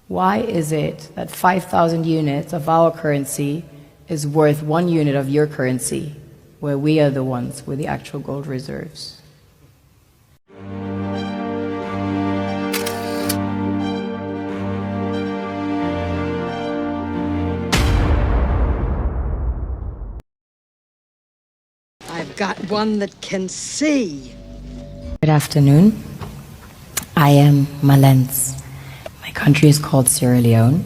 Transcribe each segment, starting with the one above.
Why is it that 5,000 units of our currency is worth 1 unit of your currency, where we are the ones with the actual gold reserves? I've got one that can see. Good afternoon. I am Malens. My country is called Sierra Leone.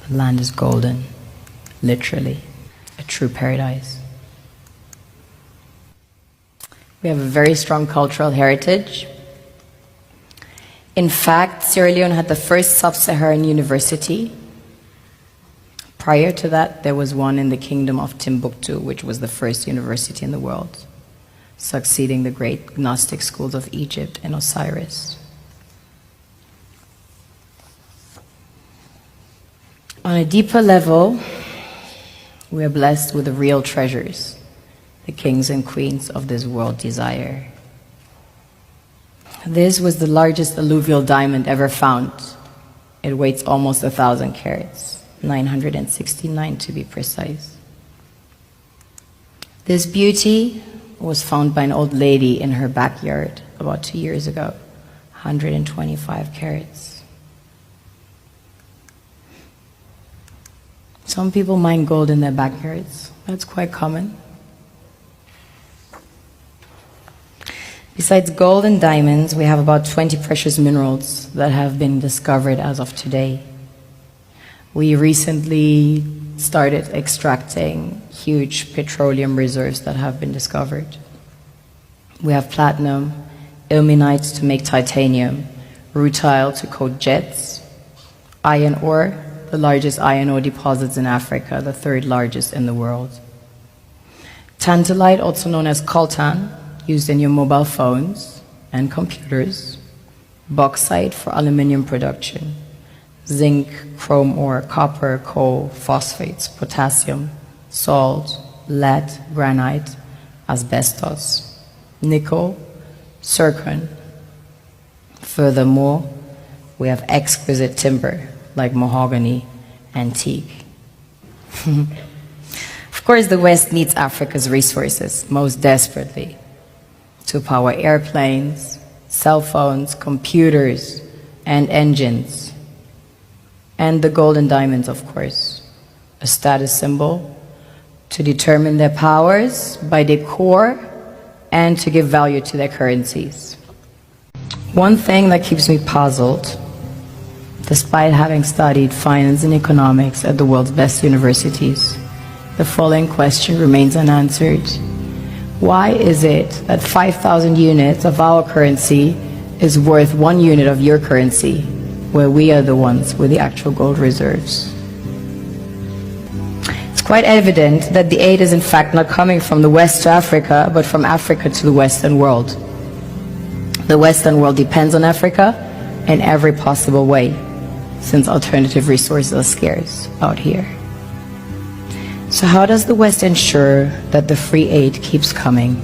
The land is golden, literally, a true paradise. We have a very strong cultural heritage. In fact, Sierra Leone had the first sub-Saharan university. Prior to that, there was one in the Kingdom of Timbuktu, which was the first university in the world, succeeding the great Gnostic schools of Egypt and Osiris. On a deeper level, we are blessed with the real treasures, the kings and queens of this world desire. This was the largest alluvial diamond ever found. It weighs almost 1,000 carats. 969 to be precise. This beauty was found by an old lady in her backyard about 2 years ago, 125 carats. Some people mine gold in their backyards. That's quite common. Besides gold and diamonds, we have about 20 precious minerals that have been discovered as of today. We recently started extracting huge petroleum reserves that have been discovered. We have platinum, ilmenite to make titanium, rutile to coat jets, iron ore, the largest iron ore deposits in Africa, the 3rd largest in the world. Tantalite, also known as coltan, used in your mobile phones and computers. Bauxite for aluminum production. Zinc, chrome ore, copper, coal, phosphates, potassium, salt, lead, granite, asbestos, nickel, zircon. Furthermore, we have exquisite timber like mahogany and teak. Of course, the West needs Africa's resources most desperately to power airplanes, cell phones, computers, and engines. And the gold and diamonds, of course, a status symbol to determine their powers by their core and to give value to their currencies. One thing that keeps me puzzled, despite having studied finance and economics at the world's best universities, the following question remains unanswered. Why is it that 5,000 units of our currency is worth 1 unit of your currency, where we are the ones with the actual gold reserves? It's quite evident that the aid is in fact not coming from the West to Africa, but from Africa to the Western world. The Western world depends on Africa in every possible way, since alternative resources are scarce out here. So how does the West ensure that the free aid keeps coming?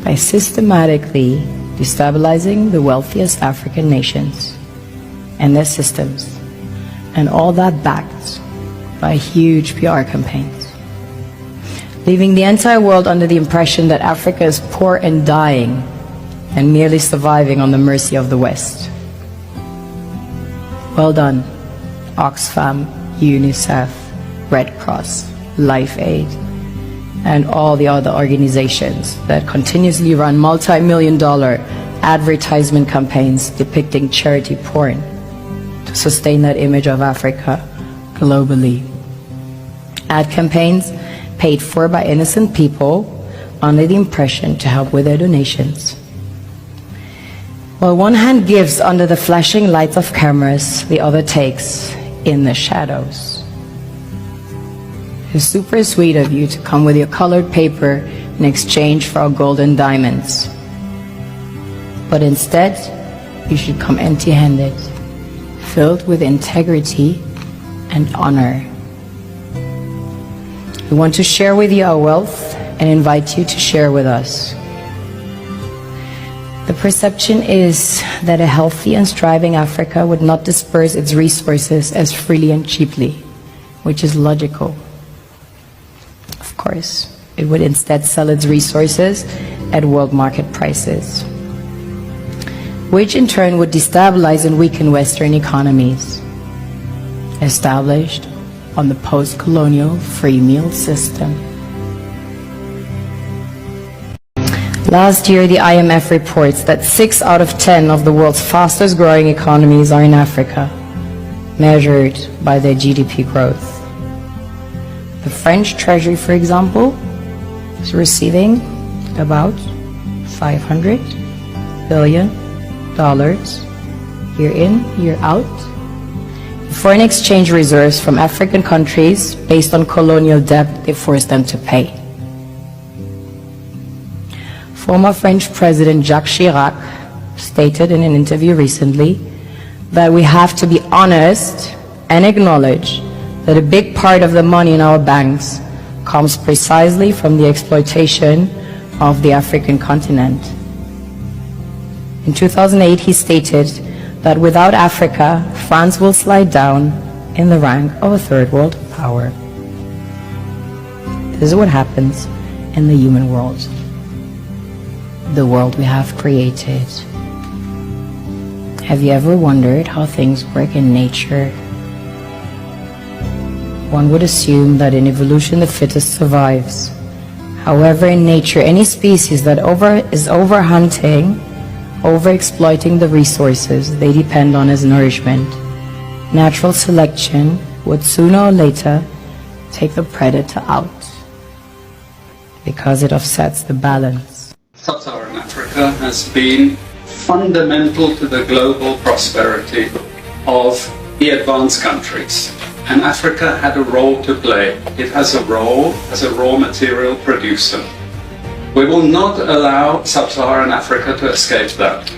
By systematically destabilizing the wealthiest African nations and their systems, and all that backed by huge PR campaigns, leaving the entire world under the impression that Africa is poor and dying and merely surviving on the mercy of the West. Well done, Oxfam, UNICEF, Red Cross, Life Aid, and all the other organizations that continuously run multi-million-dollar advertisement campaigns depicting charity porn to sustain that image of Africa globally. Ad campaigns paid for by innocent people under the impression to help with their donations. While one hand gives under the flashing lights of cameras, the other takes in the shadows. It's super sweet of you to come with your colored paper in exchange for our gold and diamonds. But instead, you should come empty-handed, filled with integrity and honor. We want to share with you our wealth and invite you to share with us. The perception is that a healthy and thriving Africa would not disperse its resources as freely and cheaply, which is logical. Of course, it would instead sell its resources at world market prices, which in turn would destabilize and weaken Western economies, established on the post-colonial free meal system. Last year, the IMF reports that 6 out of 10 of the world's fastest growing economies are in Africa, measured by their GDP growth. The French Treasury, for example, is receiving about $500 billion year in, year out, foreign exchange reserves from African countries based on colonial debt they forced them to pay. Former French President Jacques Chirac stated in an interview recently that we have to be honest and acknowledge that a big part of the money in our banks comes precisely from the exploitation of the African continent. In 2008, he stated that without Africa, France will slide down in the rank of a third world power. This is what happens in the human world, the world we have created. Have you ever wondered how things work in nature? One would assume that in evolution the fittest survives. However, in nature, any species that is overhunting, overexploiting the resources they depend on as nourishment, natural selection would sooner or later take the predator out because it offsets the balance. Sub-Saharan Africa has been fundamental to the global prosperity of the advanced countries. And Africa had a role to play. It has a role as a raw material producer. We will not allow Sub-Saharan Africa to escape that.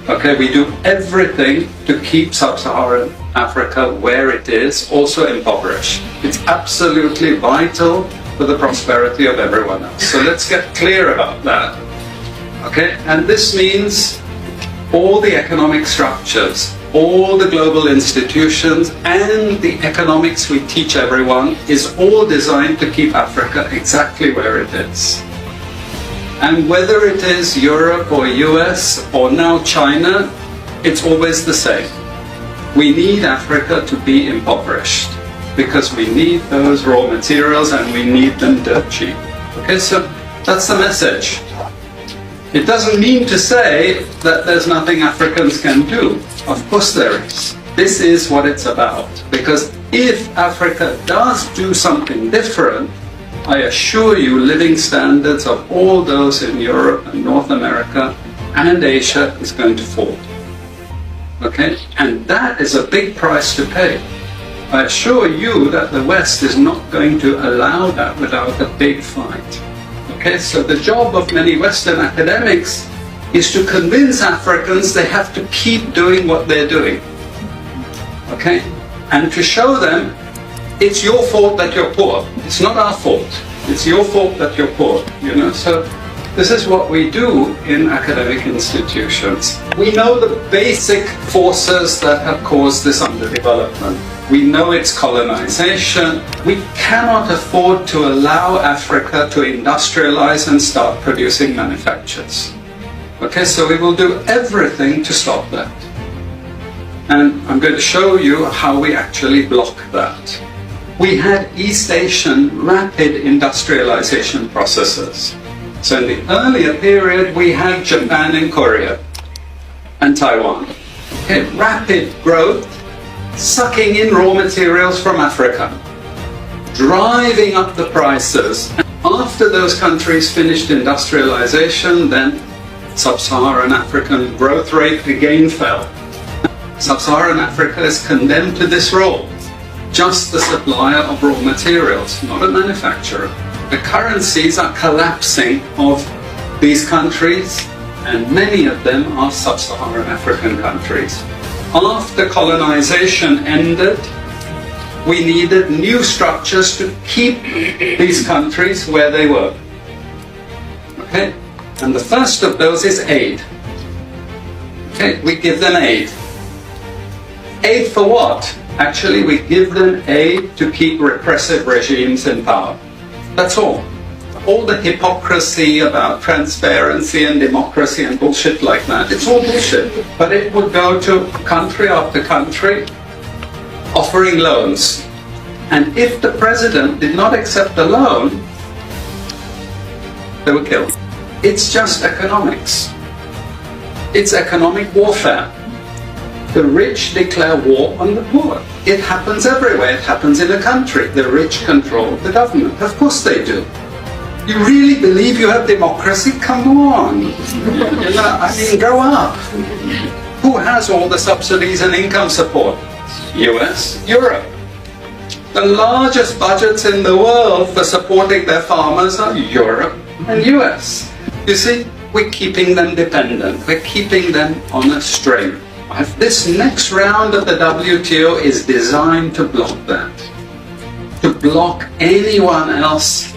Okay, we do everything to keep Sub-Saharan Africa where it is, also impoverished. It's absolutely vital for the prosperity of everyone else. So let's get clear about that. Okay, and this means all the economic structures, all the global institutions, and the economics we teach everyone is all designed to keep Africa exactly where it is. And whether it is Europe or US or now China, it's always the same. We need Africa to be impoverished because we need those raw materials and we need them dirt cheap. Okay, so that's the message. It doesn't mean to say that there's nothing Africans can do. Of course there is. This is what it's about. Because if Africa does do something different, I assure you living standards of all those in Europe and North America and Asia is going to fall. Okay? And that is a big price to pay. I assure you that the West is not going to allow that without a big fight. Okay, so the job of many Western academics is to convince Africans they have to keep doing what they're doing. Okay? And to show them it's your fault that you're poor. It's not our fault. It's your fault that you're poor. You know, so this is what we do in academic institutions. We know the basic forces that have caused this underdevelopment. We know it's colonization. We cannot afford to allow Africa to industrialize and start producing manufactures. Okay, so we will do everything to stop that. And I'm going to show you how we actually block that. We had East Asian rapid industrialization processes. So in the earlier period, we had Japan and Korea and Taiwan. Okay, rapid growth, sucking in raw materials from Africa, driving up the prices. And after those countries finished industrialization, then Sub-Saharan African growth rate again fell. Sub-Saharan Africa is condemned to this role, just the supplier of raw materials, not a manufacturer. The currencies are collapsing of these countries, and many of them are Sub-Saharan African countries. After colonization ended, we needed new structures to keep these countries where they were. Okay? And the first of those is aid. Okay, we give them aid. Aid for what? Actually, we give them aid to keep repressive regimes in power. That's all. All the hypocrisy about transparency and democracy and bullshit like that, it's all bullshit. But it would go to country after country offering loans. And if the president did not accept the loan, they were killed. It's just economics. It's economic warfare. The rich declare war on the poor. It happens everywhere. It happens in a country. The rich control the government. Of course they do. You really believe you have democracy? Come on. You know, I mean, grow up. Who has all the subsidies and income support? US, Europe. The largest budgets in the world for supporting their farmers are Europe and US. You see, we're keeping them dependent. We're keeping them on a string. This next round of the WTO is designed to block that. To block anyone else